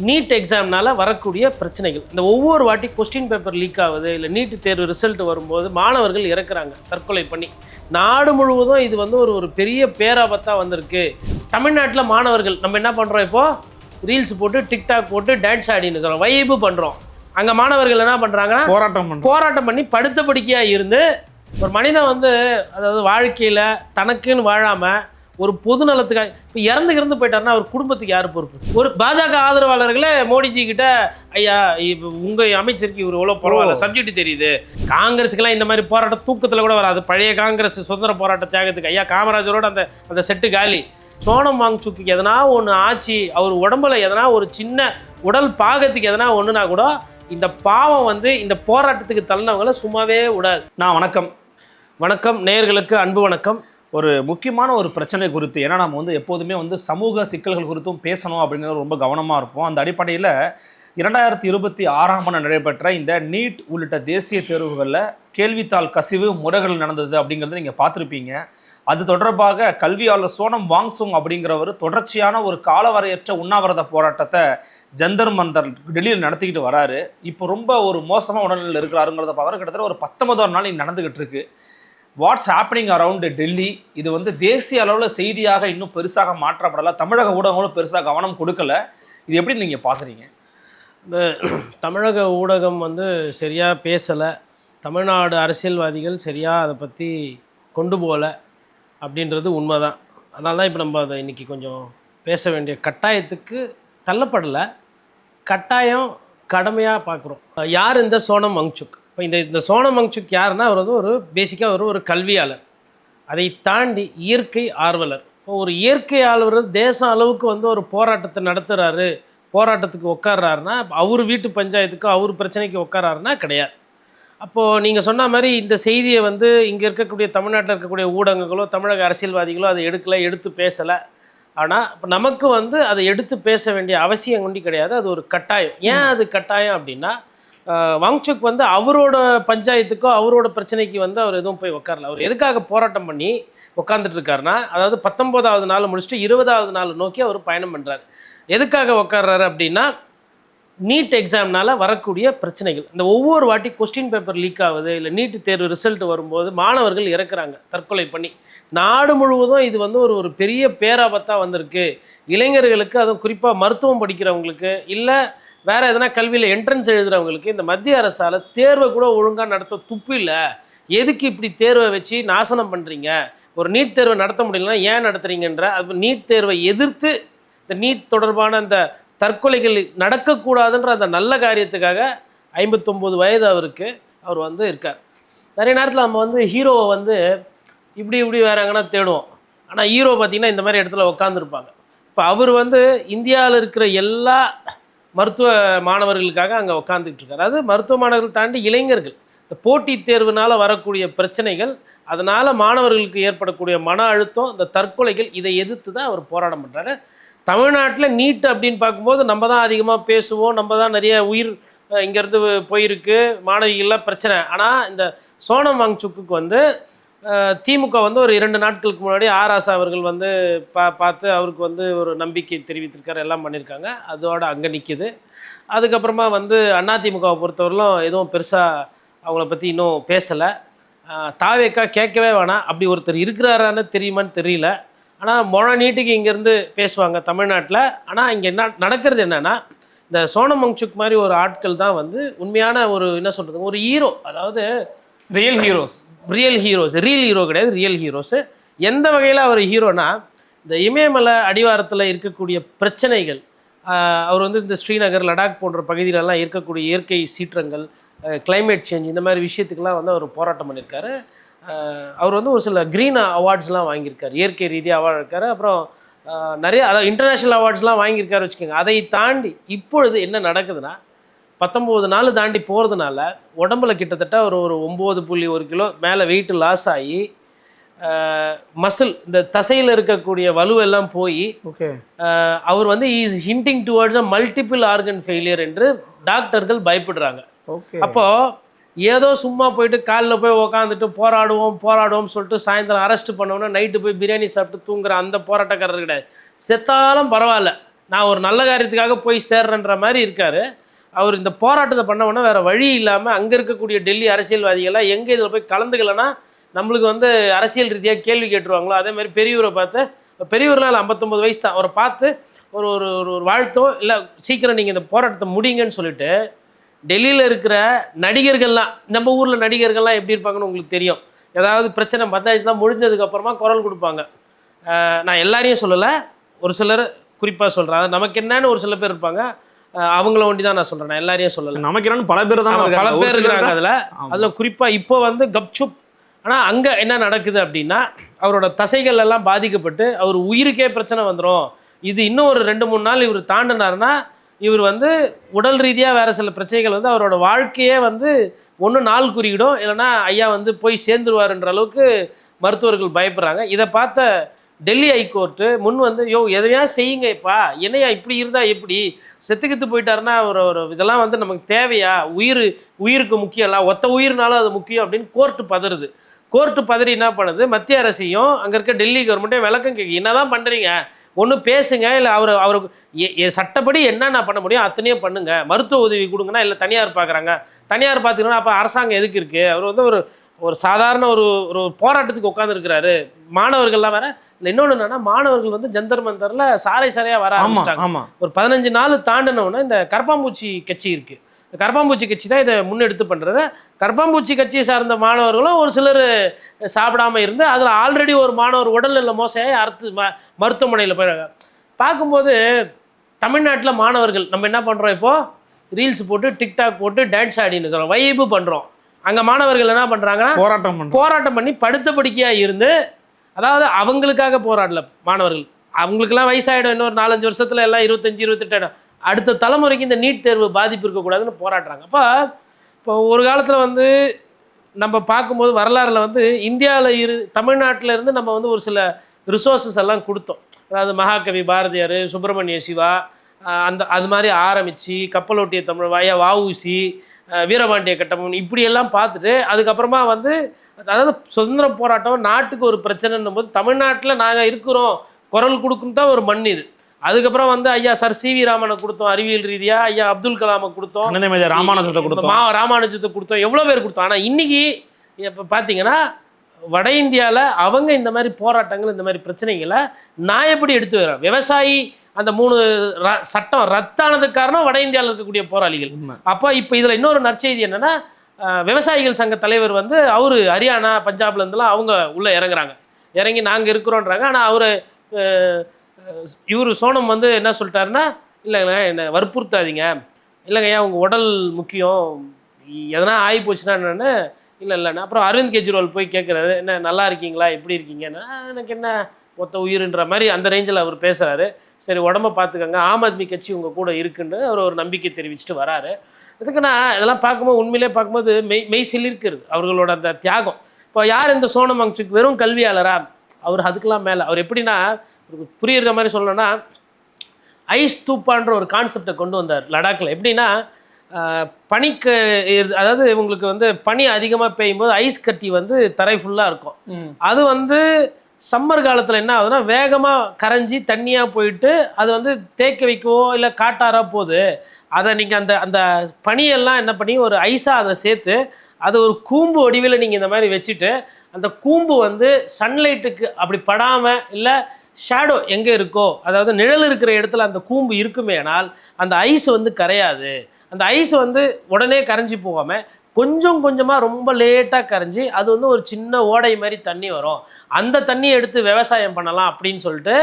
NEET எக்ஸாம்னால வரக்கூடிய பிரச்சனைகள். இந்த ஒவ்வொரு வாட்டி கொஸ்டின் பேப்பர் லீக் ஆகுது, இல்லை நீட் தேர்வு ரிசல்ட் வரும்போது மாணவர்கள் இறக்குறாங்க தற்கொலை பண்ணி. நாடு முழுவதும் இது வந்து ஒரு பெரிய பேராபத்தாக வந்திருக்கு. தமிழ்நாட்டில் மாணவர்கள் நம்ம என்ன பண்ணுறோம், இப்போது ரீல்ஸ் போட்டு டிக்டாக் போட்டு டான்ஸ் ஆடின்னு இருக்கிறோம், வைப்பு பண்ணுறோம். அங்கே மாணவர்கள் என்ன பண்ணுறாங்கன்னா போராட்டம் பண்ணி படுத்த படுக்கையாக இருந்து ஒரு மனிதன் வந்து அதாவது வாழ்க்கையில் தனக்குன்னு வாழாமல் ஒரு பொது நலத்துக்காக இப்போ இறந்து போயிட்டாருன்னா அவர் குடும்பத்துக்கு யார் பொறுப்பு? ஒரு பாஜக ஆதரவாளர்களே மோடிஜி கிட்ட, ஐயா இப்போ உங்கள் அமைச்சருக்கு இவர் எவ்வளோ பரவாயில்ல, சப்ஜெக்ட் தெரியுது. காங்கிரஸுக்கெல்லாம் இந்த மாதிரி போராட்டம் தூக்கத்தில் கூட வராது. பழைய காங்கிரஸ் சுதந்திர போராட்ட தியாகத்துக்கு ஐயா காமராஜரோட அந்த செட்டு காலி. சோனம் வாங்சுக்கு எதனா ஒன்று ஆச்சு, அவர் உடம்புல எதனா ஒரு சின்ன உடல் பாகத்துக்கு எதனா ஒன்றுனா கூட இந்த பாவம் வந்து இந்த போராட்டத்துக்கு தள்ளினவங்கள சும்மாவே விடாது. வணக்கம் நேயர்களுக்கு அன்பு வணக்கம். ஒரு முக்கியமான ஒரு பிரச்சனை குறித்து, ஏன்னா நம்ம வந்து எப்போதுமே வந்து சமூக சிக்கல்கள் குறித்தும் பேசணும் அப்படிங்கிறது ரொம்ப கவனமாக இருப்போம். அந்த அடிப்படையில் 2026 நடைபெற்ற இந்த நீட் உள்ளிட்ட தேசிய தேர்வுகளில் கேள்வித்தாள் கசிவு முறைகள் நடந்தது அப்படிங்கிறது நீங்கள் பார்த்துருப்பீங்க. அது தொடர்பாக கல்வியாளர் சோனம் வாங்சுக் அப்படிங்கிறவர் தொடர்ச்சியான ஒரு காலவரையற்ற உண்ணாவிரத போராட்டத்தை ஜந்தர் மந்தர் டெல்லியில் நடத்திக்கிட்டு வராரு. இப்போ ரொம்ப ஒரு மோசமாக உடல்நிலையில் இருக்கிறாருங்கிறத பார்க்குற கிட்டத்தட்ட ஒரு 19 நாள் இது நடந்துக்கிட்டு இருக்கு. வாட்ஸ் ஹேப்பனிங் அரவுண்ட் டெல்லி, இது வந்து தேசிய அளவில் செய்தியாக இன்னும் பெருசாக மாற்றப்படலை. தமிழக ஊடகங்களும் பெருசாக கவனம் கொடுக்கல. இது எப்படி நீங்கள் பார்க்குறீங்க? இந்த தமிழக ஊடகம் வந்து சரியாக பேசலை, தமிழ்நாடு அரசியல்வாதிகள் சரியாக அதை பற்றி கொண்டு போகலை அப்படின்றது உண்மைதான். அதனால தான் இப்போ நம்ம அதை இன்றைக்கி கொஞ்சம் பேச வேண்டிய கட்டாயத்துக்கு தள்ளப்படலை, கட்டாயம் கடமையாக பார்க்குறோம். யார் இந்த சோனம் வாங்சுக்? இப்போ இந்த சோனம் வாங்சுக் யாருன்னா, அவர் வந்து பேசிக்காக ஒரு கல்வியாளர், அதை தாண்டி இயற்கை ஆர்வலர். இப்போ ஒரு இயற்கை ஆர்வலர் தேசம் அளவுக்கு வந்து ஒரு போராட்டத்தை நடத்துகிறாரு, போராட்டத்துக்கு உட்கார்றாருன்னா அவர் வீட்டு பஞ்சாயத்துக்கு அவர் பிரச்சனைக்கு உட்காராருன்னா கிடையாது. அப்போது நீங்கள் சொன்ன மாதிரி இந்த செய்தியை வந்து இங்கே இருக்கக்கூடிய தமிழ்நாட்டில் இருக்கக்கூடிய ஊடகங்களோ தமிழக அரசியல்வாதிகளோ அதை எடுத்து பேசலை. ஆனால் இப்போ நமக்கு வந்து அதை எடுத்து பேச வேண்டிய அவசியம் கொண்டு கிடையாது, அது ஒரு கட்டாயம். ஏன் அது கட்டாயம் அப்படின்னா, வாங்சுக் வந்து அவரோட பஞ்சாயத்துக்கோ அவரோட பிரச்சனைக்கு வந்து அவர் எதுவும் போய் உட்காரல. அவர் எதுக்காக போராட்டம் பண்ணி உட்காந்துட்டு இருக்காருன்னா, அதாவது 19வது நாள் முடிச்சுட்டு 20வது நாள் நோக்கி அவர் பயணம் பண்ணுறாரு. எதுக்காக உட்கார்றாரு அப்படின்னா, நீட் எக்ஸாம்னால வரக்கூடிய பிரச்சனைகள். இந்த ஒவ்வொரு வாட்டி கொஸ்டின் பேப்பர் லீக் ஆகுது, இல்லை நீட் தேர்வு ரிசல்ட் வரும்போது மாணவர்கள் இறக்குறாங்க தற்கொலை பண்ணி. நாடு முழுவதும் இது வந்து ஒரு பெரிய பேராபத்தாக வந்திருக்கு. இளைஞர்களுக்கு, அதுவும் குறிப்பாக மருத்துவம் படிக்கிறவங்களுக்கு, இல்லை வேறு எதனா கல்வியில் என்ட்ரன்ஸ் எழுதுகிறவங்களுக்கு இந்த மத்திய அரசால் தேர்வை கூட ஒழுங்காக நடத்த துப்பு இல்லை. எதுக்கு இப்படி தேர்வை வச்சு நாசனம் பண்ணுறீங்க? ஒரு நீட் தேர்வை நடத்த முடியலன்னா ஏன் நடத்துகிறீங்கன்ற, அது நீட் தேர்வை எதிர்த்து இந்த நீட் தொடர்பான அந்த தற்கொலைகள் நடக்கக்கூடாதுன்ற அந்த நல்ல காரியத்துக்காக 59 வயது அவர் வந்து இருக்கார். நிறைய நேரத்தில் நம்ம வந்து ஹீரோவை வந்து இப்படி வேறு எங்கன்னா தேடுவோம். ஆனால் ஹீரோ பார்த்திங்கன்னா இந்த மாதிரி இடத்துல உட்காந்துருப்பாங்க. இப்போ அவர் வந்து இந்தியாவில் இருக்கிற எல்லா மருத்துவ மாணவர்களுக்காக அங்கே உட்காந்துக்கிட்டு இருக்கார். அது மருத்துவ மாணவர்கள் தாண்டி இளைஞர்கள், இந்த போட்டித் தேர்வுனால் வரக்கூடிய பிரச்சனைகள், அதனால் மாணவர்களுக்கு ஏற்படக்கூடிய மன அழுத்தம், இந்த தற்கொலைகள், இதை எதிர்த்து தான் அவர் போராட்டம் பண்ணுறாரு. தமிழ்நாட்டில் நீட் அப்படின்னு பார்க்கும்போது நம்ம தான் அதிகமாக பேசுவோம், நம்ம தான் நிறைய உயிர் இங்கேருந்து போயிருக்கு, மாணவிகள்லாம் பிரச்சனை. ஆனால் இந்த சோனம் வாங்சுக்கு வந்து திமுக வந்து ஒரு 2 நாட்களுக்கு முன்னாடி ஆராசா அவர்கள் வந்து பார்த்து அவருக்கு வந்து ஒரு நம்பிக்கை தெரிவித்திருக்காரு, எல்லாம் பண்ணியிருக்காங்க. அதோட அங்கே நிற்கிது. அதுக்கப்புறமா வந்து அதிமுகவை பொறுத்தவரையிலும் எதுவும் பெருசாக அவங்கள பற்றி இன்னும் பேசலை. தாவேக்கா கேட்கவே வேணாம், அப்படி ஒருத்தர் இருக்கிறாரான்னு தெரியுமான்னு தெரியல. ஆனால் நீட்டுக்கு இங்கேருந்து பேசுவாங்க தமிழ்நாட்டில். ஆனால் இங்கே என்ன நடக்கிறது என்னென்னா, இந்த சோனம் வாங்சுக் மாதிரி ஒரு ஆட்கள் தான் வந்து உண்மையான ஒரு என்ன சொல்கிறது, ஒரு ஹீரோ. அதாவது ரியல் ஹீரோ கிடையாது, ரியல் ஹீரோஸு. எந்த வகையில் அவர் ஹீரோனா, இந்த இமயமலை அடிவாரத்தில் இருக்கக்கூடிய பிரச்சனைகள், அவர் வந்து இந்த ஸ்ரீநகர், லடாக் போன்ற பகுதியிலெல்லாம் இருக்கக்கூடிய இயற்கை சீற்றங்கள், கிளைமேட் சேஞ்ச், இந்த மாதிரி விஷயத்துக்கெல்லாம் வந்து அவர் போராட்டம் பண்ணியிருக்காரு. அவர் வந்து ஒரு சில க்ரீன் அவார்ட்ஸ்லாம் வாங்கியிருக்காரு, இயற்கை ரீதியாக அவார்டு இருக்கார். அப்புறம் நிறைய அதாவது இன்டர்நேஷ்னல் அவார்ட்ஸ்லாம் வாங்கியிருக்காரு வச்சுக்கோங்க. அதை தாண்டி இப்பொழுது என்ன நடக்குதுன்னா, 19 நாள் தாண்டி போகிறதுனால உடம்புல கிட்டத்தட்ட ஒரு 9.1 கிலோ மேலே வெயிட் லாஸ் ஆகி, மசில் இந்த தசையில் இருக்கக்கூடிய வலுவெல்லாம் போய், அவர் வந்து is hinting towards a multiple organ failure என்று டாக்டர்கள் பயப்படுறாங்க. அப்போது ஏதோ சும்மா போயிட்டு காலில் போய் உக்காந்துட்டு போராடுவோம் சொல்லிட்டு சாயந்தரம் அரெஸ்ட் பண்ணோன்னா நைட்டு போய் பிரியாணி சாப்பிட்டு தூங்குற அந்த போராட்டக்காரர் கிடையாது. செத்தாலும் பரவாயில்ல, நான் ஒரு நல்ல காரியத்துக்காக போய் சேர்றேன்ற மாதிரி இருக்கார். அவர் இந்த போராட்டத்தை பண்ண வேறு வழி இல்லாமல் அங்கே இருக்கக்கூடிய டெல்லி அரசியல்வாதிகள்லாம் எங்கே இதில் போய் கலந்துக்கலைன்னா நம்மளுக்கு வந்து அரசியல் ரீதியாக கேள்வி கேட்டுருவாங்களோ, அதே மாதிரி பெரியவரை பார்த்து, பெரியவர்லாம் 59 வயசு தான், அவரை பார்த்து ஒரு ஒரு ஒரு வாழ்த்தோ இல்லை சீக்கிரம் நீங்கள் இந்த போராட்டத்தை முடிங்கன்னு சொல்லிட்டு டெல்லியில் இருக்கிற நடிகர்கள்லாம், நம்ம ஊரில் நடிகர்கள்லாம் எப்படி இருப்பாங்கன்னு உங்களுக்கு தெரியும். ஏதாவது பிரச்சனை பத்தாயிரத்துனா முடிஞ்சதுக்கப்புறமா குரல் கொடுப்பாங்க. நான் எல்லாரையும் சொல்லலை, ஒரு சிலர் குறிப்பாக சொல்கிறேன். அது நமக்கு என்னன்னு ஒரு சில பேர் இருப்பாங்க, அவங்கள ஒண்டி தான் நான் சொல்கிறேன், நான் எல்லாரையும் சொல்லலை. நமக்கு என்னன்னு பல பேர் தான், பல பேர் இருக்கிறாங்க. அதில் குறிப்பாக இப்போ வந்து கப்சுப். ஆனால் அங்கே என்ன நடக்குது அப்படின்னா, அவரோட தசைகள் எல்லாம் பாதிக்கப்பட்டு அவர் உயிருக்கே பிரச்சனை வந்துடும். இது இன்னும் ஒரு 2-3 நாள் இவர் தாண்டினார்னா இவர் வந்து உடல் ரீதியாக வேறு சில பிரச்சனைகள் வந்து அவரோட வாழ்க்கையே வந்து ஒன்று நாள் குறியிடும், இல்லைனா ஐயா வந்து போய் சேர்ந்துருவாருன்ற அளவுக்கு மருத்துவர்கள் பயப்படுறாங்க. இதை பார்த்த டெல்லி ஹைகோர்ட்டு முன் வந்து, எதையா செய்யுங்கப்பா, என்னையா இப்படி இருந்தால் எப்படி, செத்துக்கித்து போயிட்டாருன்னா ஒரு இதெல்லாம் வந்து நமக்கு தேவையா, உயிருக்கு முக்கியம் இல்லை, ஒத்த உயிர்னாலும் அது முக்கியம் அப்படின்னு கோர்ட்டு பதறுது. கோர்ட்டு பதறி என்ன பண்ணுது, மத்திய அரசையும் அங்கே இருக்க டெல்லி கவர்மெண்ட்டே விளக்கம் கேட்கு, என்ன தான் பண்ணுறீங்க, ஒன்று பேசுங்க, இல்லை அவருக்கு சட்டப்படி என்ன பண்ண முடியும் அத்தனையும் பண்ணுங்க, மருத்துவ உதவி கொடுங்கன்னா, இல்லை தனியார் பார்க்குறாங்க, தனியார் பார்த்துக்கணும், அப்போ அரசாங்கம் எதுக்கு இருக்குது, அவர் வந்து ஒரு சாதாரண ஒரு போராட்டத்துக்கு உட்காந்துருக்கிறாரு. மாணவர்கள்லாம் வேற இல்லை. இன்னொன்று என்னன்னா, மாணவர்கள் வந்து ஜந்தர் மந்தரில் சாரையாக வர ஆரம்பிச்சிட்டாங்க. ஒரு 15 நாள் தாண்டினோன்னு இந்த கரப்பாம்பூச்சி கட்சி இருக்குது, இந்த கரப்பாம்பூச்சி கட்சி தான் இதை முன்னெடுத்து பண்ணுறது. கரப்பாம்பூச்சி கட்சியை சார்ந்த மாணவர்களும் ஒரு சிலர் சாப்பிடாமல் இருந்து அதில் ஆல்ரெடி ஒரு மாணவர் உடல்நல மோசையாகி மருத்துவமனையில் போயிடுறாங்க. பார்க்கும்போது தமிழ்நாட்டில் மாணவர்கள் நம்ம என்ன பண்ணுறோம், இப்போது ரீல்ஸ் போட்டு டிக்டாக் போட்டு டான்ஸ் ஆடின்னு இருக்கிறோம், வைப்பு பண்ணுறோம். அங்கே மாணவர்கள் என்ன பண்ணுறாங்கன்னா போராட்டம் பண்ணி படுத்த படுக்கையாக இருந்து, அதாவது அவங்களுக்காக போராடல மாணவர்கள், அவங்களுக்கெல்லாம் வயசாகிடும், இன்னொரு 4-5 வருஷத்தில் எல்லாம் 25-28 ஆகிடும், அடுத்த தலைமுறைக்கு இந்த நீட் தேர்வு பாதிப்பு இருக்கக்கூடாதுன்னு போராடுறாங்க. இப்போ ஒரு காலத்தில் வந்து நம்ம பார்க்கும்போது வரலாறில் வந்து இந்தியாவில் தமிழ்நாட்டில் இருந்து நம்ம வந்து ஒரு சில ரிசோர்ஸஸ் எல்லாம் கொடுத்தோம். அதாவது மகாகவி பாரதியார், சுப்பிரமணிய சிவா, அது மாதிரி ஆரம்பித்து கப்பலோட்டிய தமிழ் வஉசி, வீரபாண்டிய கட்டபொம்மன் இப்படியெல்லாம் பார்த்துட்டு அதுக்கப்புறமா வந்து, அதாவது சுதந்திர போராட்டம் நாட்டுக்கு ஒரு பிரச்சனைன்னும் போது தமிழ்நாட்டில் நாங்கள் இருக்கிறோம், குரல் கொடுக்கும் தான் ஒரு மண் இது. அதுக்கப்புறம் வந்து ஐயா சர் சி.வி. ராமனை கொடுத்தோம், அறிவியல் ரீதியாக ஐயா அப்துல் கலாமை கொடுத்தோம், ராமானுஜத்தை கொடுத்தோம், எவ்வளோ பேர் கொடுத்தோம். ஆனால் இன்னைக்கு இப்போ பார்த்தீங்கன்னா வட இந்தியாவில் அவங்க இந்த மாதிரி போராட்டங்கள், இந்த மாதிரி பிரச்சனைகளை நான் எப்படி எடுத்து வரேன். விவசாயி அந்த 3 சட்டம் ரத்தானதுக்கு காரணம் வட இந்தியாவில் இருக்கக்கூடிய போராளிகள். அப்போ இப்போ இதில் இன்னொரு நற்செய்தி என்னென்னா, விவசாயிகள் சங்க தலைவர் வந்து அவர் ஹரியானா பஞ்சாப்லேருந்துலாம் அவங்க உள்ளே இறங்கி நாங்கள் இருக்கிறோன்றாங்க. ஆனால் அவர் சோனம் வந்து என்ன சொல்லிட்டாருன்னா, இல்லைங்க என்னை வற்புறுத்தாதீங்க, இல்லைங்க ஐயா உங்கள் உடல் முக்கியம், எதனா ஆகி போச்சுன்னா என்னென்னு, இல்லைண்ணா. அப்புறம் அரவிந்த் கெஜ்ரிவால் போய் கேட்குறாரு, என்ன நல்லா இருக்கீங்களா, எப்படி இருக்கீங்கன்னா, எனக்கு என்ன மொத்த உயிருன்ற மாதிரி அந்த ரேஞ்சில் அவர் பேசுகிறாரு. சரி உடம்பை பார்த்துக்கங்க, ஆம் ஆத்மி கட்சி உங்கள் கூட இருக்குன்னு அவர் ஒரு நம்பிக்கை தெரிவிச்சுட்டு வராரு. இதுக்கு நான் இதெல்லாம் பார்க்கும்போது உண்மையிலே பார்க்கும்போது மெய் சிலிர்க்கிறது அவர்களோட அந்த தியாகம். இப்போ யார் இந்த சோனம் வாங்சுக், வெறும் கல்வியாளரா, அவர் அதுக்கெல்லாம் மேலே. அவர் எப்படின்னா, புரியுற மாதிரி சொல்லணும்னா, ஐஸ் தூப்பான்ற ஒரு கான்செப்டை கொண்டு வந்தார் லடாக்கில். எப்படின்னா, பனிக்கு, அதாவது உங்களுக்கு வந்து பனி அதிகமாக பெய்யும்போது ஐஸ் கட்டி வந்து தரை ஃபுல்லாக இருக்கும். அது வந்து சம்மர் காலத்தில் என்ன ஆகுதுன்னா, வேகமாக கரைஞ்சி தண்ணியாக போயிட்டு அது வந்து தேக்க வைக்கவோ இல்லை காட்டாரா போகுது. அதை நீங்கள் அந்த பனியெல்லாம் என்ன பண்ணி ஒரு ஐஸாக அதை சேர்த்து அது ஒரு கூம்பு வடிவில் நீங்கள் இந்த மாதிரி வச்சுட்டு, அந்த கூம்பு வந்து சன்லைட்டுக்கு அப்படி படாமல், இல்லை ஷேடோ எங்கே இருக்கோ, அதாவது நிழல் இருக்கிற இடத்துல அந்த கூம்பு இருக்குமே, ஆனால் அந்த ஐஸ் வந்து கரையாது. அந்த ஐஸ் வந்து உடனே கரைஞ்சி போகாமல் கொஞ்சம் கொஞ்சமாக ரொம்ப லேட்டாக கரைஞ்சி அது வந்து ஒரு சின்ன ஓடை மாதிரி தண்ணி வரும், அந்த தண்ணியை எடுத்து விவசாயம் பண்ணலாம் அப்படின்னு சொல்லிட்டு,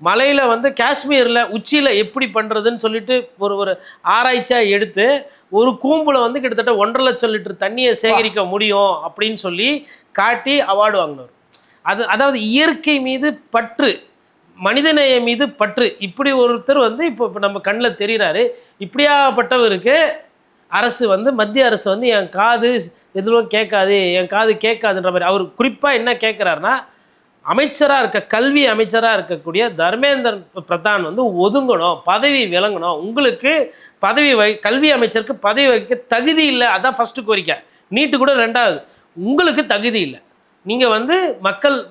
மலையில் வந்து காஷ்மீரில் உச்சியில் எப்படி பண்ணுறதுன்னு சொல்லிட்டு ஒரு ஆராய்ச்சியாக எடுத்து ஒரு கூம்பில் வந்து கிட்டத்தட்ட 1.5 லட்சம் லிட்டர் தண்ணியை சேகரிக்க முடியும் அப்படின்னு சொல்லி காட்டி அவார்டு வாங்கினார். அதாவது இயற்கை மீது பற்று, மனிதநேய மீது பற்று, இப்படி ஒருத்தர் வந்து இப்போ நம்ம கண்ணில் தெரிகிறாரு. இப்படியாப்பட்டவருக்கு அரசு வந்து, மத்திய அரசு வந்து என் காது எதுவும் கேட்காது, என் காது கேட்காதுன்ற மாதிரி அவர் குறிப்பாக என்ன கேட்குறாருன்னா, அமைச்சராக இருக்க, கல்வி அமைச்சராக இருக்கக்கூடிய தர்மேந்திர பிரதான் வந்து ஒதுங்கணும், பதவி விளங்கணும், உங்களுக்கு கல்வி அமைச்சருக்கு பதவி வைக்க தகுதி இல்லை, அதான் ஃபஸ்ட்டு கோரிக்கை. நீட்டு கூட 2வது, உங்களுக்கு தகுதி இல்லை, நீங்கள் வந்து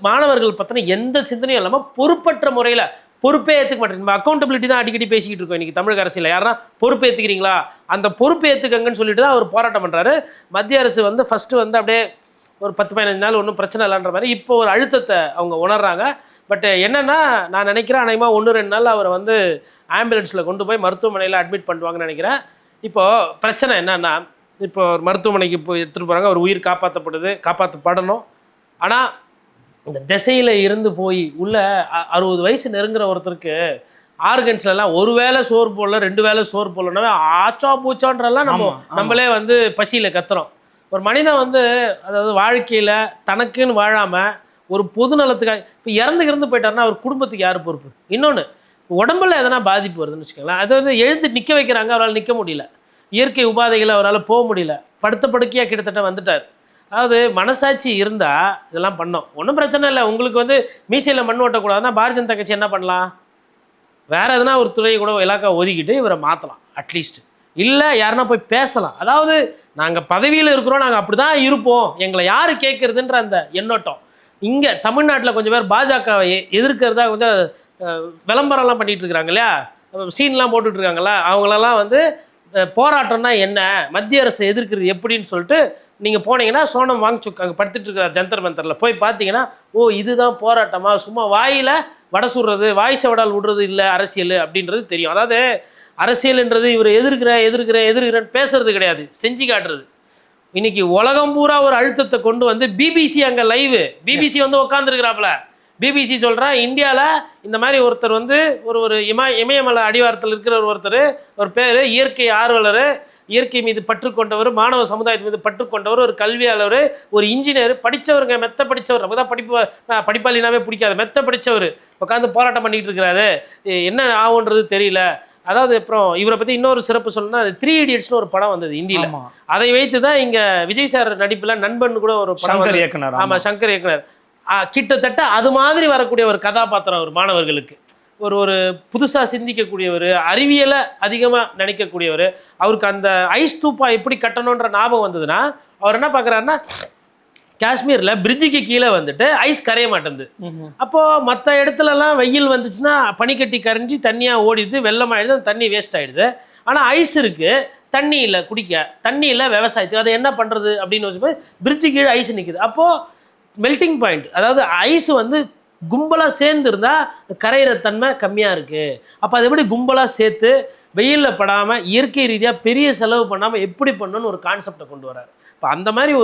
மாணவர்கள் பற்றின எந்த சிந்தனையும் இல்லாமல் பொறுப்பற்ற முறையில் பொறுப்பே ஏற்றுக்க மாட்டேங்க. நம்ம அக்கௌண்டபிலிட்டி தான் அடிக்கடி பேசிக்கிட்டு இருக்கோம் இன்றைக்கி தமிழக அரசியல். யாருன்னா பொறுப்பு ஏற்றுக்கிறீங்களா, அந்த பொறுப்பு ஏற்றுக்கங்கன்னு சொல்லிட்டு தான் அவர் போராட்டம் பண்ணுறாரு. மத்திய அரசு வந்து ஃபஸ்ட்டு வந்து அப்படியே ஒரு 10-15 நாள் ஒன்றும் பிரச்சனை இல்லைன்ற மாதிரி இப்போ ஒரு அழுத்தத்தை அவங்க உணர்றாங்க. பட் என்னென்னா நான் நினைக்கிறேன் அநேகமாக 1-2 நாள் அவரை வந்து ஆம்புலன்ஸில் கொண்டு போய் மருத்துவமனையில் அட்மிட் பண்ணுவாங்கன்னு நினைக்கிறேன். இப்போது பிரச்சனை என்னென்னா, இப்போ ஒரு மருத்துவமனைக்கு போய் எடுத்துகிட்டு போகிறாங்க, ஒரு உயிர் காப்பாற்றப்படணும். ஆனால் இந்த திசையில் இருந்து போய் உள்ள 60 வயசு நெருங்குற ஒருத்தருக்கு ஆர்கன்ஸ்லாம் ஒரு வேளை சோறு போடல 2 வேளை சோறு போடலனாவே ஆச்சா பூச்சான்றெல்லாம் நம்மளே வந்து பசியில் கத்துறோம். ஒரு மனிதன் வந்து அதாவது வாழ்க்கையில் தனக்குன்னு வாழாமல் ஒரு பொது நலத்துக்காக இப்போ இறந்து போயிட்டாருன்னா அவர் குடும்பத்துக்கு யார் பொறுப்பு? இன்னொன்று, உடம்புல எதனா பாதிப்பு வருதுன்னு வச்சுக்கோங்களேன், அதை வந்து எழுந்து நிற்க வைக்கிறாங்க, அவரால் நிற்க முடியல, இயற்கை உபாதைகளை அவரால் போக முடியல, படுத்த படுக்கையாக கிட்டத்தட்ட வந்துட்டார். அதாவது மனசாட்சி இருந்தால் இதெல்லாம் பண்ணோம், ஒன்றும் பிரச்சனை இல்லை. உங்களுக்கு வந்து மீசையில் மண் ஓட்டக்கூடாதுன்னா பாரதிய ஜனதா கட்சி என்ன பண்ணலாம், வேறு எதனா ஒரு துறையை கூட இலாக்கா ஒதுக்கிட்டு இவரை மாற்றலாம் அட்லீஸ்ட். இல்லை யாருன்னா போய் பேசலாம். அதாவது நாங்கள் பதவியில் இருக்கிறோம், நாங்கள் அப்படி தான் இருப்போம், எங்களை யார் கேட்குறதுன்ற அந்த எண்ணோட்டம். இங்கே தமிழ்நாட்டில் கொஞ்சம் பேர் பாஜகவை எதிர்க்கிறதா கொஞ்சம் விளம்பரம்லாம் பண்ணிகிட்டு இருக்கிறாங்க இல்லையா, சீன்லாம் போட்டுட்ருக்காங்களா, அவங்களெல்லாம் வந்து போராட்டம்னா என்ன, மத்திய அரசை எதிர்க்கிறது எப்படின்னு சொல்லிட்டு நீங்கள் போனீங்கன்னா சோனம் வாங்சுக் அங்கே படுத்துட்டு இருக்கிற ஜந்தர் மந்தரில் போய் பார்த்தீங்கன்னா, ஓ இதுதான் போராட்டமா, சும்மா வாயில் வடை சுடுறது வாய் சவடால் விடுறது இல்லை அரசியல் அப்படின்றது தெரியும். அதாவது அரசியல்ன்றது இவர் எதிர்க்கிறேன்னு பேசுறது கிடையாது, செஞ்சு காட்டுறது. இன்னைக்கு உலகம் பூரா ஒரு அழுத்தத்தை கொண்டு வந்து பிபிசி அங்கே லைவ், பிபிசி வந்து உட்காந்துருக்கிறாப்புல. பிபிசி சொல்கிறா இந்தியாவில் இந்த மாதிரி ஒருத்தர் வந்து ஒரு இமயமலை அடிவாரத்தில் இருக்கிற ஒருத்தர், ஒரு பேர் இயற்கை ஆர்வலர், இயற்கை மீது பற்றுக்கொண்டவர், மாணவ சமுதாயத்து மீது பற்றுக்கொண்டவர், ஒரு கல்வியாளர், ஒரு இன்ஜினியர், படித்தவருங்க, மெத்த படித்தவர். நமக்கு தான் படிப்பாளினாவே பிடிக்காது, மெத்த படித்தவர் உட்காந்து போராட்டம் பண்ணிகிட்டு இருக்கிறாரு, என்ன ஆகுன்றது தெரியல. அதாவது அப்புறம் இவரை பற்றி இன்னொரு சிறப்பு சொல்லணும்னா, 3 Idiotsனு ஒரு படம் வந்தது இந்தியில். அதை வைத்து தான் இங்கே விஜய் சார் நடிப்பில் நண்பன் கூட ஒரு படம் இயக்குனர். ஆமாம், சங்கர் இயக்குனர். கிட்டத்தட்ட அது மாதிரி வரக்கூடிய ஒரு கதாபாத்திரம் ஒரு மாணவர்களுக்கு, ஒரு புதுசாக சிந்திக்கக்கூடியவர், அறிவியலை அதிகமாக நினைக்கக்கூடியவர். அவருக்கு அந்த ஐஸ் தூப்பா எப்படி கட்டணுன்ற ஞாபகம் வந்ததுன்னா அவர் என்ன பார்க்குறாருன்னா, காஷ்மீரில் பிரிட்ஜுக்கு கீழே வந்துட்டு ஐஸ் கரைய மாட்டேங்குது. அப்போது மற்ற இடத்துலலாம் வெயில் வந்துச்சுன்னா பனிக்கட்டி கரைஞ்சி தண்ணியாக ஓடிடுது, வெள்ளம் ஆகிடுது, அந்த தண்ணி வேஸ்ட் ஆகிடுது. ஆனால் ஐஸ் இருக்குது, தண்ணி இல்லை குடிக்க, தண்ணி இல்லை விவசாயத்துக்கு, அதை என்ன பண்ணுறது அப்படின்னு வச்சுப்போது பிரிட்ஜு கீழே ஐஸ் நிற்குது. அப்போது மெல்டிங் பாயிண்ட், அதாவது ஐஸ் வந்து கும்பலாக சேர்ந்துருந்தால் கரையிற தன்மை கம்மியாக இருக்குது. அப்போ அதை எப்படி கும்பலாக சேர்த்து வெயிலில் படாமல் இயற்கை ரீதியாக பெரிய செலவு பண்ணாமல் எப்படி பண்ணணும்னு ஒரு கான்செப்டை கொண்டு வராரு. இப்போ அந்த மாதிரி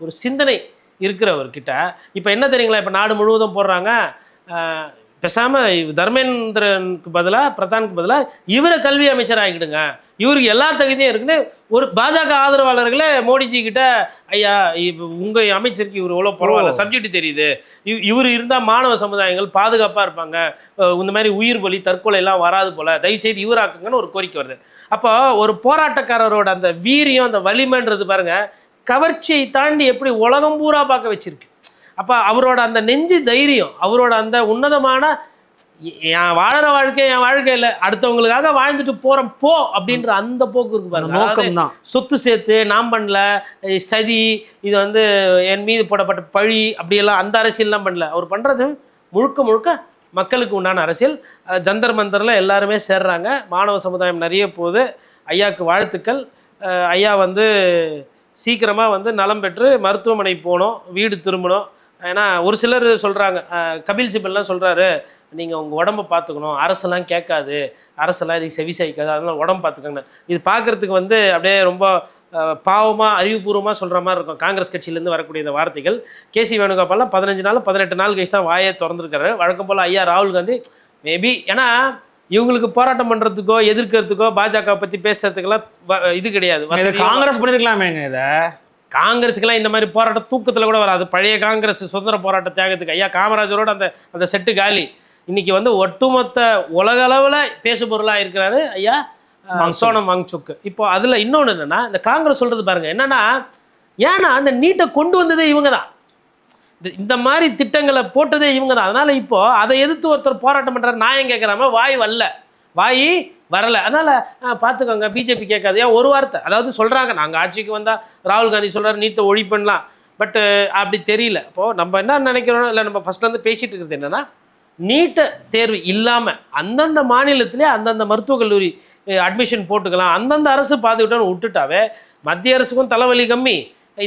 ஒரு சிந்தனை இருக்கிறவர்கிட்ட இப்போ என்ன தெரியுங்களா, இப்போ நாடு முழுவதும் போடுறாங்க, பேசாமல் தர்மேந்திரனுக்கு பதிலாக பிரதானுக்கு பதிலாக இவரை கல்வி அமைச்சர் ஆகிடுங்க, இவருக்கு எல்லா தகுதியும் இருக்குன்னு ஒரு பாஜக ஆதரவாளர்களே மோடிஜி கிட்ட, ஐயா உங்கள் அமைச்சருக்கு இவர் எவ்வளோ பரவாயில்ல, சப்ஜெக்ட் தெரியுது, இவர் இருந்தால் மாணவ சமுதாயங்கள் பாதுகாப்பாக இருப்பாங்க, இந்த மாதிரி உயிர் பலி தற்கொலை எல்லாம் வராது போல், தயவுசெய்து இவராக்குங்கன்னு ஒரு கோரிக்கை வருது. அப்போ ஒரு போராட்டக்காரரோட அந்த வீரியம், அந்த வலிமைன்றது பாருங்கள், கவர்ச்சியை தாண்டி எப்படி உலகம் பூரா பார்க்க வச்சிருக்கு. அப்போ அவரோட அந்த நெஞ்சு தைரியம், அவரோட அந்த உன்னதமான என் வாழற வாழ்க்கை என் வாழ்க்கை இல்லை, அடுத்தவங்களுக்காக வாழ்ந்துட்டு போகிறோம் போ அப்படின்ற அந்த போக்கு இருக்கு பாருங்க. சொத்து சேர்த்து நாம் பண்ணல, சதி, இது வந்து என் மீது போடப்பட்ட பழி, அப்படியெல்லாம் அந்த அரசியல்லாம் பண்ணல. அவர் பண்ணுறது முழுக்க மக்களுக்கு உண்டான அரசியல். ஜந்தர் மந்தரில் எல்லாருமே சேர்றாங்க, மாணவ சமுதாயம் நிறைய போகுது. ஐயாவுக்கு வாழ்த்துக்கள். ஐயா வந்து சீக்கிரமாக வந்து நலம் பெற்று மருத்துவமனை போகணும், வீடு திரும்பணும். ஏன்னா ஒரு சிலர் சொல்கிறாங்க, கபில் சிபல்லாம் சொல்கிறாரு, நீங்கள் உங்கள் உடம்பை பார்த்துக்கணும், அரசெல்லாம் கேட்காது, அரசெல்லாம் இதுக்கு செவிசாய்க்காது, அதனால் உடம்பு பார்த்துக்கோங்க. இது பார்க்குறதுக்கு வந்து அப்படியே ரொம்ப பாவமாக அறிவுபூர்வமாக சொல்கிற மாதிரி இருக்கும் காங்கிரஸ் கட்சியிலேருந்து வரக்கூடிய இந்த வார்த்தைகள். கேசி வேணுகோபால்லாம் 15 நாள் 18 நாள் கழிச்சு தான் வாயை திறந்துருக்காரு. வழக்கம் போல் ஐயா ராகுல் காந்தி மேபி, ஏன்னா இவங்களுக்கு போராட்டம் பண்ணுறதுக்கோ எதிர்க்கிறதுக்கோ பாஜக பற்றி பேசுறதுக்கெல்லாம் இது கிடையாது. காங்கிரஸ் பண்ணிருக்கலாமே, இதை காங்கிரஸுக்கெல்லாம் இந்த மாதிரி போராட்டம் தூக்கத்தில் கூட வராது. பழைய காங்கிரஸ் சுதந்திர போராட்ட தியாகத்துக்கு ஐயா காமராஜரோட அந்த செட்டு காலி. இன்னைக்கு வந்து ஒட்டுமொத்த உலக அளவில் பேசுபொருளாக இருக்கிறாரு ஐயா சோனம் வாங்சுக். இப்போ அதில் இன்னொன்று என்னென்னா, இந்த காங்கிரஸ் சொல்கிறது பாருங்கள் என்னென்னா, ஏன்னா அந்த நீட்டை கொண்டு வந்ததே இவங்க தான், இந்த மாதிரி திட்டங்களை போட்டதே இவங்க தான். அதனால் இப்போது அதை எதிர்த்து ஒருத்தர் போராட்டம் பண்ணுறாரு, நான் ஏன் கேட்குறாம வாய் வரலை, அதனால் பார்த்துக்கோங்க பிஜேபி கேட்காது. ஏன் ஒரு வார்த்தை, அதாவது சொல்கிறாங்க நாங்கள் ஆட்சிக்கு வந்தால் ராகுல் காந்தி சொல்கிறார் நீட்டை ஒழிப்பண்ணலாம், பட்டு அப்படி தெரியல. இப்போது நம்ம என்ன நினைக்கிறோம், இல்லை நம்ம ஃபஸ்ட்லேருந்து பேசிகிட்டு இருக்கிறது என்னென்னா, நீட்ட தேர்வு இல்லாமல் அந்தந்த மாநிலத்திலே அந்தந்த மருத்துவக் கல்லூரி அட்மிஷன் போட்டுக்கலாம், அந்தந்த அரசு பார்த்துக்கிட்டோன்னு விட்டுட்டாவே மத்திய அரசுக்கும் தலைவலி கம்மி,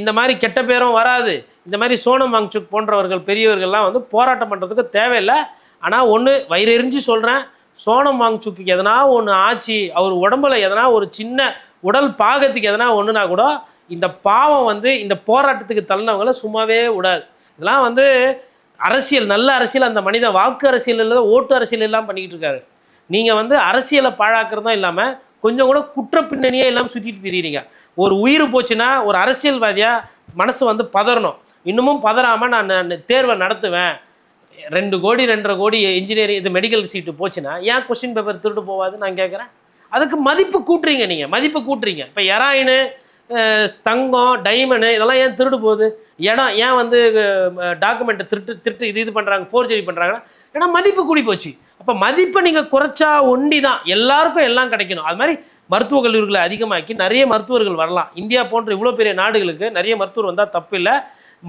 இந்த மாதிரி கெட்ட பேரும் வராது. இந்த மாதிரி சோனம் வாங்சுக் போன்றவர்கள் பெரியவர்கள்லாம் வந்து போராட்டம் பண்ணுறதுக்கு தேவையில்லை. ஆனால் ஒன்று வயிறு எரிஞ்சு சொல்கிறேன், சோனம் வாங்சுக்கு எதனா ஒன்று ஆச்சு, அவர் உடம்புல எதனா ஒரு சின்ன உடல் பாகத்துக்கு எதனா ஒன்றுனா கூட இந்த பாவம் வந்து இந்த போராட்டத்துக்கு தள்ளினவங்களை சும்மாவே விடாது. இதெல்லாம் வந்து அரசியல், நல்ல அரசியல், அந்த மனித வாக்கு அரசியல் இல்லை, ஓட்டு அரசியல் எல்லாம் பண்ணிக்கிட்டு இருக்காரு. நீங்கள் வந்து அரசியலை பாழாக்குறதும் இல்லாமல் கொஞ்சம் கூட குற்ற பின்னணியே இல்லாமல் சுற்றிட்டு திரியிறீங்க. ஒரு உயிர் போச்சுன்னா ஒரு அரசியல்வாதியாக மனசு வந்து பதறணும். இன்னமும் பதறாமல் நான் தேர்வை நடத்துவேன், 2 கோடி 2.5 கோடி இன்ஜினியரிங் இது மெடிக்கல் சீட்டு போச்சுன்னா ஏன் கொஸ்டின் பேப்பர் திருட்டு போகாது நான் கேட்குறேன். அதுக்கு மதிப்பு கூட்டுறீங்க, நீங்கள் மதிப்பு கூட்டுறீங்க. இப்போ எராயினு, தங்கம், டைமண்டு இதெல்லாம் ஏன் திருடு போகுது? இடம் ஏன் வந்து டாக்குமெண்ட்டை திருட்டு இது பண்ணுறாங்க, ஃபோர்ஜரி பண்ணுறாங்கன்னா ஏன்னா மதிப்பு கூடி போச்சு. அப்போ மதிப்பை நீங்கள் குறைச்சா ஒண்டி தான் எல்லாருக்கும் எல்லாம் கிடைக்கணும். அது மாதிரி மருத்துவக் கல்லூரிகளை அதிகமாக்கி நிறைய மருத்துவர்கள் வரலாம். இந்தியா போன்ற இவ்வளோ பெரிய நாடுகளுக்கு நிறைய மருத்துவர் வந்தால் தப்பு இல்லை.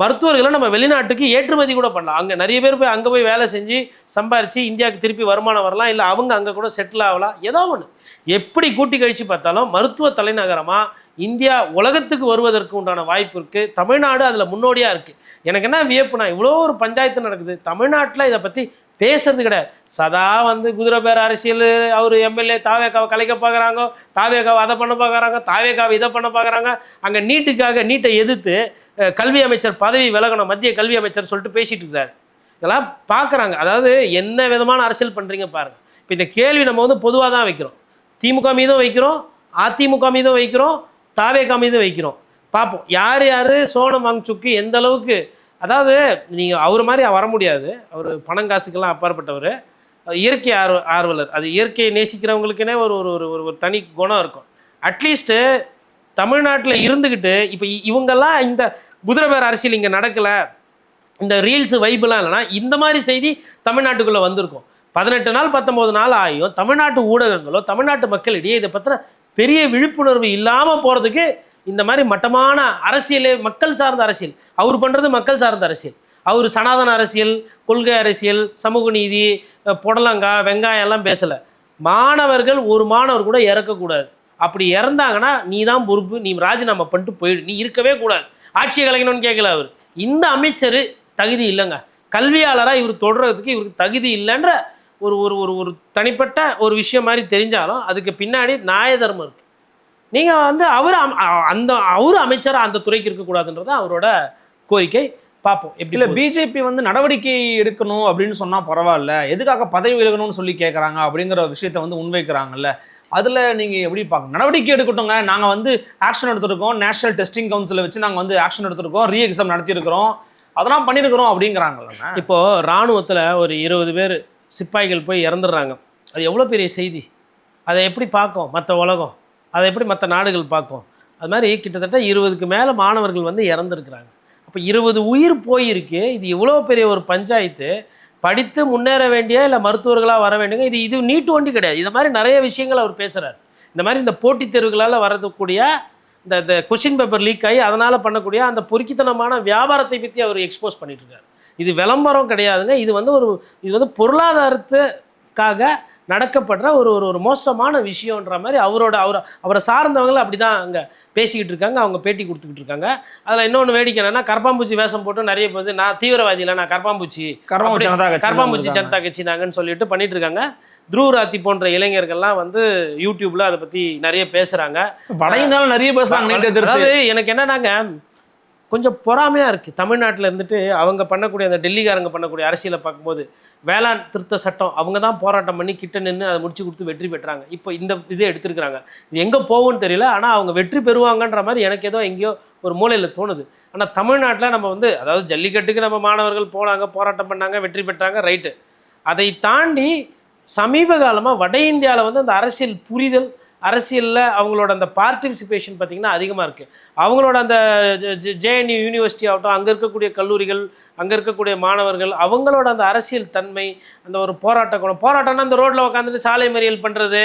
மருத்துவர்களை நம்ம வெளிநாட்டுக்கு ஏற்றுமதி கூட பண்ணலாம். அங்கே நிறைய பேர் போய் அங்கே போய் வேலை செஞ்சு சம்பாரித்து இந்தியாவுக்கு திருப்பி வருமானம் வரலாம், இல்லை அவங்க அங்கே கூட செட்டில் ஆகலாம். ஏதோ ஒன்று எப்படி கூட்டி கழித்து பார்த்தாலும் மருத்துவ தலைநகரமாக இந்தியா உலகத்துக்கு வருவதற்கு உண்டான வாய்ப்பு இருக்குது. தமிழ்நாடு அதில் முன்னோடியாக இருக்குது. எனக்கு என்ன வியப்புனா, இவ்வளோ ஒரு பஞ்சாயத்து நடக்குது, தமிழ்நாட்டில் இதை பற்றி பேசுறது கிடையாது. சதா வந்து குதிரை பேர் அரசியல், அவர் எம்எல்ஏ தாவேக்காவை கலைக்க பார்க்குறாங்க, தாவேக்காவை அதை பண்ண பார்க்குறாங்க, தாவேக்காவை இதை பண்ண பார்க்குறாங்க. அங்கே நீட்டை எதிர்த்து கல்வி அமைச்சர் பதவி விலகணும், மத்திய கல்வி அமைச்சர் சொல்லிட்டு பேசிகிட்டு இருக்கிறார். இதெல்லாம் பார்க்குறாங்க. அதாவது என்ன விதமான அரசியல் பண்ணுறீங்க பாருங்கள். இப்போ இந்த கேள்வி நம்ம வந்து பொதுவாக தான் வைக்கிறோம். திமுக மீதும் வைக்கிறோம், அதிமுக மீதும் வைக்கிறோம், தாவேக்கா மீதும் வைக்கிறோம். பார்ப்போம் யார் யார் சோனம் வாங்சுக்கு எந்த அளவுக்கு. அதாவது நீங்கள் அவர் மாதிரி வர முடியாது, அவர் பணம் காசுக்கெல்லாம் அப்பாற்பட்டவர், இயற்கை ஆர்வலர். அது இயற்கையை நேசிக்கிறவங்களுக்குன்னே ஒரு ஒரு ஒரு தனி குணம் இருக்கும். அட்லீஸ்ட்டு தமிழ்நாட்டில் இருந்துக்கிட்டு இப்போ இவங்கெல்லாம் இந்த குதிரை பேர் அரசியல் இங்கே நடக்கலை, இந்த ரீல்ஸு வைபெலாம் இல்லைனா இந்த மாதிரி செய்தி தமிழ்நாட்டுக்குள்ளே வந்திருக்கும். 18 நாள் 19 நாள் ஆகியும் தமிழ்நாட்டு ஊடகங்களோ தமிழ்நாட்டு மக்களிடையே இதை பற்றின பெரிய விழிப்புணர்வு இல்லாமல் போகிறதுக்கு இந்த மாதிரி மட்டமான அரசியலே, மக்கள் சார்ந்த அரசியல். அவர் பண்ணுறது மக்கள் சார்ந்த அரசியல். அவர் சனாதன அரசியல், கொள்கை அரசியல், சமூக நீதி, புடலங்காய் வெங்காயம் எல்லாம் பேசலை. மாணவர்கள் ஒரு மாணவர் கூட இறக்கக்கூடாது. அப்படி இறந்தாங்கன்னா நீ தான் பொறுப்பு, நீ ராஜினாமா பண்ணிட்டு போயிடு, நீ இருக்கவே கூடாது, ஆட்சியை கலைக்கணும்னு கேட்கல அவர். இந்த அமைச்சர் தகுதி இல்லைங்க, கல்வியாளராக இவர் தொடர்றதுக்கு இவருக்கு தகுதி இல்லைன்ற ஒரு ஒரு ஒரு தனிப்பட்ட ஒரு விஷயம் மாதிரி தெரிஞ்சாலும் அதுக்கு பின்னாடி நியாய தர்மம் இருக்குது. நீங்கள் வந்து அவர் அமைச்சராக அந்த துறைக்கு இருக்கக்கூடாதுன்றது அவரோட கோரிக்கை. பார்ப்போம் எப்படி. இல்லை பிஜேபி வந்து நடவடிக்கை எடுக்கணும் அப்படின்னு சொன்னால் பரவாயில்ல, எதுக்காக பதவி விலகணும்னு சொல்லி கேட்குறாங்க அப்படிங்கிற விஷயத்த வந்து முன்வைக்கிறாங்கல்ல, அதில் நீங்கள் எப்படி பார்க்க? நடவடிக்கை எடுக்கட்டுங்க, நாங்கள் வந்து ஆக்ஷன் எடுத்துருக்கோம், நேஷனல் டெஸ்டிங் கவுன்சிலை வச்சு நாங்கள் வந்து ஆக்ஷன் எடுத்துருக்கோம், ரீ எக்ஸாம் நடத்தியிருக்கிறோம், அதெல்லாம் பண்ணியிருக்கிறோம் அப்படிங்கிறாங்கல்ல. இப்போது இராணுவத்தில் ஒரு 20 பேர் சிப்பாய்கள் போய் இறந்துடுறாங்க. அது எவ்வளோ பெரிய செய்தி. அதை எப்படி பார்க்கும் மற்ற உலகம், அதை எப்படி மற்ற நாடுகள் பார்க்கும்? அது மாதிரி கிட்டத்தட்ட 20க்கு மேலே மாணவர்கள் வந்து இறந்துருக்குறாங்க. அப்போ 20 உயிர் போயிருக்கு. இது இவ்வளோ பெரிய ஒரு பஞ்சாயத்து. படித்து முன்னேற வேண்டிய இல்லை மருத்துவர்களாக வர வேண்டிய இது நீட்டு ஒண்டி கிடையாது. இது மாதிரி நிறைய விஷயங்கள் அவர் பேசுகிறார். இந்த மாதிரி இந்த போட்டித் தேர்வுகளால் வரக்கூடிய இந்த கொஷின் பேப்பர் லீக் ஆகி அதனால் பண்ணக்கூடிய அந்த பொறுக்கித்தனமான வியாபாரத்தை பற்றி அவர் எக்ஸ்போஸ் பண்ணிட்டு இருக்காரு. இது விளம்பரம் கிடையாதுங்க. இது வந்து பொருளாதாரத்துக்காக நடக்கப்படுற ஒரு மோசமான விஷயன்ற மாதிரி அவரை சார்ந்தவங்களை அப்படி தான் அங்கே பேசிக்கிட்டு இருக்காங்க, அவங்க பேட்டி கொடுத்துக்கிட்டு இருக்காங்க. அதில் இன்னொன்று வேடிக்கை என்னன்னா, கரப்பாம்பூச்சி வேஷம் போட்டு நிறைய பேர் நான் தீவிரவாதி இல்லை, நான் கரப்பாம்பூச்சி ஜனதா கட்சி நாங்கன்னு சொல்லிட்டு பண்ணிட்டு இருக்காங்க. துருவராத்தி போன்ற இளைஞர்கள்லாம் வந்து யூடியூப்ல அதை பற்றி நிறைய பேசுகிறாங்க. வடையினாலும் நிறைய பேசுகிறாங்க. அதாவது எனக்கு என்னன்னாங்க, கொஞ்சம் பொறாமையாக இருக்குது. தமிழ்நாட்டில் இருந்துட்டு அவங்க பண்ணக்கூடிய அந்த டெல்லிக்காரங்க பண்ணக்கூடிய அரசியலை பார்க்கும்போது, வேளாண் திருத்த சட்டம் அவங்க தான் போராட்டம் பண்ணி கிட்ட நின்று அதை முடிச்சு கொடுத்து வெற்றி பெற்றாங்க. இப்போ இந்த இதே எடுத்துருக்குறாங்க. இது எங்கே போகும்னு தெரியல, ஆனால் அவங்க வெற்றி பெறுவாங்கன்ற மாதிரி எனக்கு ஏதோ எங்கேயோ ஒரு மூலையில் தோணுது. ஆனால் தமிழ்நாட்டில் நம்ம வந்து அதாவது ஜல்லிக்கட்டுக்கு நம்ம மாணவர்கள் போனாங்க, போராட்டம் பண்ணாங்க, வெற்றி பெற்றாங்க, ரைட்டு. அதை தாண்டி சமீப காலமாக வட இந்தியாவில் வந்து அந்த அரசியல் புரிதல், அரசியலில் அவங்களோட அந்த பார்ட்டிசிபேஷன் பார்த்திங்கன்னா அதிகமாக இருக்குது. அவங்களோட அந்த ஜேஎன்யூ யூனிவர்சிட்டி ஆகட்டும், அங்கே இருக்கக்கூடிய கல்லூரிகள், அங்கே இருக்கக்கூடிய மாணவர்கள், அவங்களோட அந்த அரசியல் தன்மை, அந்த ஒரு போராட்டம்னா அந்த ரோட்டில் உட்காந்துட்டு சாலை மறியல் பண்ணுறது,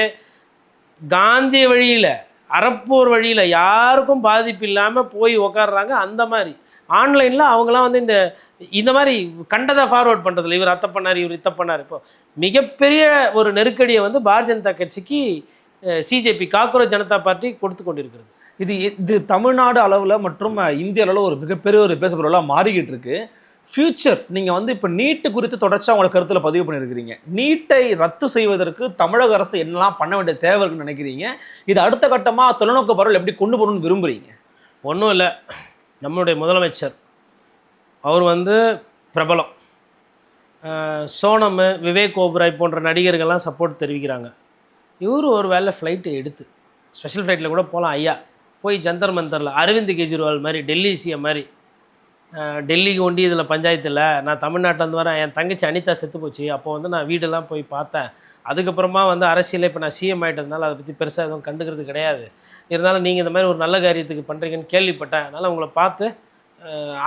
காந்திய வழியில் அறப்போர் வழியில் யாருக்கும் பாதிப்பு இல்லாமல் போய் உக்காடுறாங்க. அந்த மாதிரி ஆன்லைனில் அவங்களாம் வந்து இந்த மாதிரி கண்டதை ஃபார்வர்ட் பண்ணுறதில்ல. இவர் அத்தை பண்ணார், இவர் இத்தை பண்ணார். இப்போ மிகப்பெரிய ஒரு நெருக்கடியை வந்து பாரதிய ஜனதா கட்சிக்கு சிஜேபி காக்ரோச் ஜனதா பார்ட்டி கொடுத்து கொண்டிருக்கிறது. இது தமிழ்நாடு அளவில் மற்றும் இந்திய அளவில் ஒரு மிகப்பெரிய ஒரு பேசப்பொருளாக மாறிக்கிட்டு இருக்கு. ஃபியூச்சர் நீங்கள் வந்து இப்போ நீட்டு குறித்து தொடர்ச்சியாக உங்களோட கருத்தில் பதிவு பண்ணியிருக்கிறீங்க. நீட்டை ரத்து செய்வதற்கு தமிழக அரசு என்னெல்லாம் பண்ண வேண்டிய தேவை இருக்குன்னு நினைக்கிறீங்க? இது அடுத்த கட்டமாக தொலைநோக்கு பரவல் எப்படி கொண்டு போகணும்னு விரும்புகிறீங்க? ஒன்றும் இல்லை, நம்மளுடைய முதலமைச்சர் அவர் வந்து பிரபலம். சோனம், விவேக் ஓபராய் போன்ற நடிகர்கள்லாம் சப்போர்ட் தெரிவிக்கிறாங்க. இவர் ஒரு வேளை ஃப்ளைட்டை எடுத்து ஸ்பெஷல் ஃப்ளைட்டில் கூட போகலாம் ஐயா, போய் ஜந்தர் மந்தரில் அரவிந்த் கெஜ்ரிவால் மாதிரி, டெல்லி சிஎம் மாதிரி, டெல்லிக்கு ஒண்டி இதில் பஞ்சாயத்து இல்லை, நான் தமிழ்நாட்டிலேருந்து வரேன், என் தங்கச்சி அனிதா செத்து போச்சு, அப்போ வந்து நான் வீடெல்லாம் போய் பார்த்தேன், அதுக்கப்புறமா வந்து அரசியலில் இப்போ நான் சிஎம் ஆகிட்டதுனால அதை பற்றி பெருசாக எதுவும் கண்டுக்கிறது கிடையாது, இருந்தாலும் நீங்கள் இந்த மாதிரி ஒரு நல்ல காரியத்துக்கு பண்ணுறீங்கன்னு கேள்விப்பட்டேன், அதனால் உங்களை பார்த்து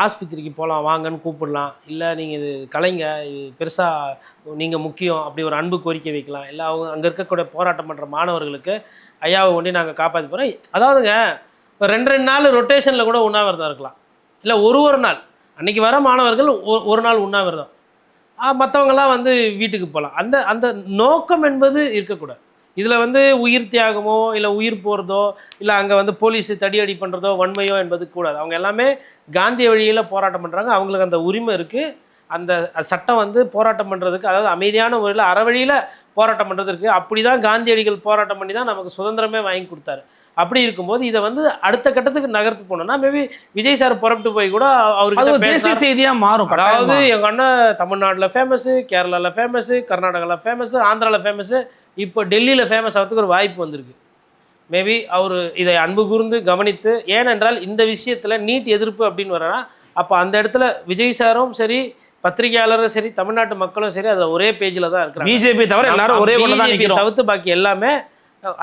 ஆஸ்பத்திரிக்கு போகலாம் வாங்கன்னு கூப்பிடலாம், இல்லை நீங்கள் இது கலைங்க, இது பெருசாக நீங்கள் முக்கியம், அப்படி ஒரு அன்பு கோரிக்கை வைக்கலாம், இல்லை அவங்க அங்கே இருக்கக்கூடிய போராட்டம் பண்ணுற மாணவர்களுக்கு ஐயாவை கொண்டு நாங்கள் காப்பாற்றி போகிறோம். அதாவதுங்க இப்போ 2 நாள் ரொட்டேஷனில் கூட உண்ணாவிரதம் இருக்கலாம், இல்லை ஒரு நாள் அன்றைக்கி வர மாணவர்கள் ஒரு நாள் உண்ணாவிரதம், மற்றவங்களாம் வந்து வீட்டுக்கு போகலாம். அந்த நோக்கம் என்பது இருக்கக்கூடாது. இதில் வந்து உயிர் தியாகமோ இல்லை உயிர் போகிறதோ இல்லை அங்கே வந்து போலீஸு தடியடி பண்ணுறதோ வன்மையோ என்பது கூடாது. அவங்க எல்லாமே காந்திய வழியில் போராட்டம் பண்ணுறாங்க, அவங்களுக்கு அந்த உரிமை இருக்குது. அந்த சட்டம் வந்து போராட்டம் பண்ணுறதுக்கு, அதாவது அமைதியான முறையில் அறவழியில் போராட்டம் பண்ணுறதுக்கு, அப்படி தான் காந்தியடிகள் போராட்டம் பண்ணி தான் நமக்கு சுதந்திரமே வாங்கி கொடுத்தாரு. அப்படி இருக்கும்போது இதை வந்து அடுத்த கட்டத்துக்கு நகர்த்து போனோம்னா மேபி விஜய் சார் புறப்பட்டு போய் கூட அவருக்கு தேசிய செய்தியாக மாறும். அதாவது எங்கள் அண்ணன் தமிழ்நாட்டில் ஃபேமஸ்ஸு, கேரளாவில் ஃபேமஸ்ஸு, கர்நாடகாவில் ஃபேமஸ்ஸு, ஆந்திராவில் ஃபேமஸ்ஸு, இப்போ டெல்லியில் ஃபேமஸ் ஆகிறதுக்கு ஒரு வாய்ப்பு வந்திருக்கு. மேபி அவர் இதை அன்பு கூர்ந்து கவனித்து, ஏனென்றால் இந்த விஷயத்தில் நீட் எதிர்ப்பு அப்படின்னு வரனா அப்போ அந்த இடத்துல விஜய் சாரும் சரி, பத்திரிகையாளரும் சரி, தமிழ்நாட்டு மக்களும் சரி, அதில் ஒரே பேஜில் தான் இருக்கிறாங்க. பிஜேபி தவிர எல்லாரும் ஒரே ஒன்று தான் நிற்கிறோம், தவிர்த்து பாக்கி எல்லாமே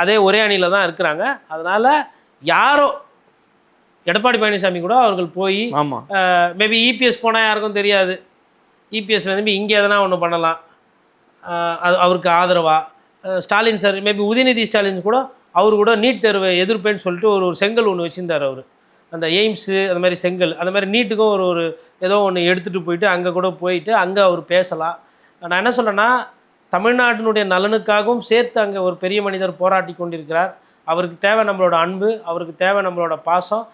அதே ஒரே அணியில் தான் இருக்கிறாங்க. அதனால் யாரோ எடப்பாடி பழனிசாமி கூட அவர்கள் போய் மேபி இபிஎஸ் போனால் யாருக்கும் தெரியாது, இபிஎஸ் வந்து இங்கே எதனா ஒன்று பண்ணலாம், அது அவருக்கு ஆதரவாக ஸ்டாலின் சார், மேபி உதயநிதி ஸ்டாலின் கூட அவர் கூட நீட் தேர்வை எதிர்ப்பேன்னு சொல்லிட்டு ஒரு செங்கல் ஒன்று வச்சுருந்தார் அவர், அந்த எய்ம்ஸு அந்த மாதிரி செங்கல், அந்த மாதிரி நீட்டுக்கும் ஒரு ஏதோ ஒன்று எடுத்துகிட்டு போயிட்டு அங்கே கூட போயிட்டு அங்கே அவர் பேசலாம். நான் என்ன சொல்கிறேன்னா, தமிழ்நாட்டினுடைய நலனுக்காகவும் சேர்த்து அங்கே ஒரு பெரிய மனிதர் போராட்டி கொண்டிருக்கிறார். அவருக்கு தேவை நம்மளோட அன்பு, அவருக்கு தேவை நம்மளோட பாசம்,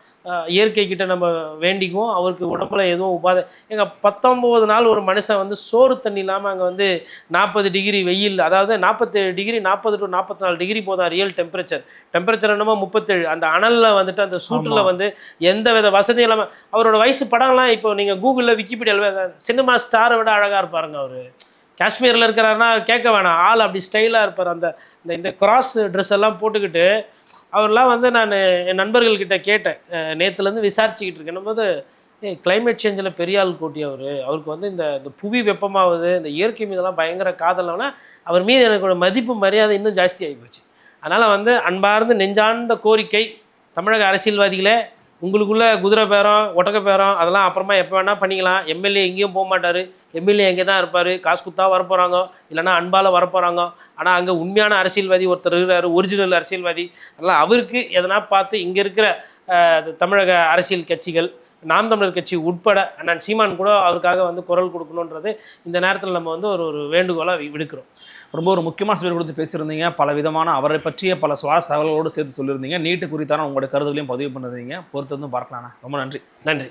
இயற்கை கிட்ட நம்ம வேண்டிக்குவோம். அவருக்கு உடம்புல எதுவும் உபாதை, எங்கள் 19 நாள் ஒரு மனுஷன் வந்து சோறு தண்ணி இல்லாமல் அங்கே வந்து 40 டிகிரி வெயில், அதாவது 47 டிகிரி 40 to 44 டிகிரி போதும் ரியல் டெம்பரேச்சர் என்னமோ 37, அந்த அனலில் வந்துட்டு அந்த சூட்டில் வந்து எந்த வித வசதியும் இல்லாமல், அவரோட வயசு படம்லாம் இப்போ நீங்கள் கூகுளில் விக்கிபீடியாவில் சினிமா ஸ்டாரை விட அழகாக இருப்பாருங்க அவர். காஷ்மீரில் இருக்கிறாருன்னா கேட்க வேணாம், ஆள் அப்படி ஸ்டைலாக இருப்பார். இந்த கிராஸ் ட்ரெஸ் எல்லாம் போட்டுக்கிட்டு அவர்லாம் வந்து நான் என் நண்பர்கள்கிட்ட கேட்டேன், நேற்றுலேருந்து விசாரிச்சுக்கிட்டு இருக்கேன் போது, கிளைமேட் சேஞ்சில் பெரிய ஆள் கூட்டி அவருக்கு வந்து இந்த புவி வெப்பமாகுது, இந்த இயற்கை மீதெல்லாம் பயங்கர காதல்னா அவர் மீது எனக்கு மதிப்பு மரியாதை இன்னும் ஜாஸ்தி ஆகி போச்சு. அதனால் வந்து அன்பார்ந்து நெஞ்சார்ந்த கோரிக்கை, தமிழக அரசியல்வாதிகளே, உங்களுக்குள்ள குதிரை பேரம் ஒட்டக்க பேரம் அதெல்லாம் அப்புறமா எப்போ வேணால் பண்ணிக்கலாம். எம்எல்ஏ எங்கேயும் போக மாட்டார், எம்எல்ஏ எங்கே தான் இருப்பார், காசு குத்தா வரப்போகிறாங்க, இல்லைனா அன்பால் வரப்போகிறாங்க. ஆனால் அங்கே உண்மையான அரசியல்வாதி ஒருத்தர் இருக்கிறார், ஒரிஜினல் அரசியல்வாதி. அதனால் அவருக்கு எதனா பார்த்து இங்கே இருக்கிற தமிழக அரசியல் கட்சிகள், நாம் தமிழர் கட்சி உட்பட நான் சீமான் கூட அவருக்காக வந்து குரல் கொடுக்கணுன்றது இந்த நேரத்தில் நம்ம வந்து ஒரு வேண்டுகோளாக விடுக்கிறோம். ரொம்ப ஒரு முக்கியமான சொல்லி கொடுத்து பேசியிருந்தீங்க, பல விதமான அவரை பற்றிய பல சுவாரஸ்ய தகவல்களோடு சேர்த்து சொல்லியிருந்தீங்க. நீட்டு குறித்தான உங்களோட கருத்துகளையும் பதிவு பண்ணிருந்தீங்க. பொறுத்து வந்து பார்க்கலாண்ணா. ரொம்ப நன்றி.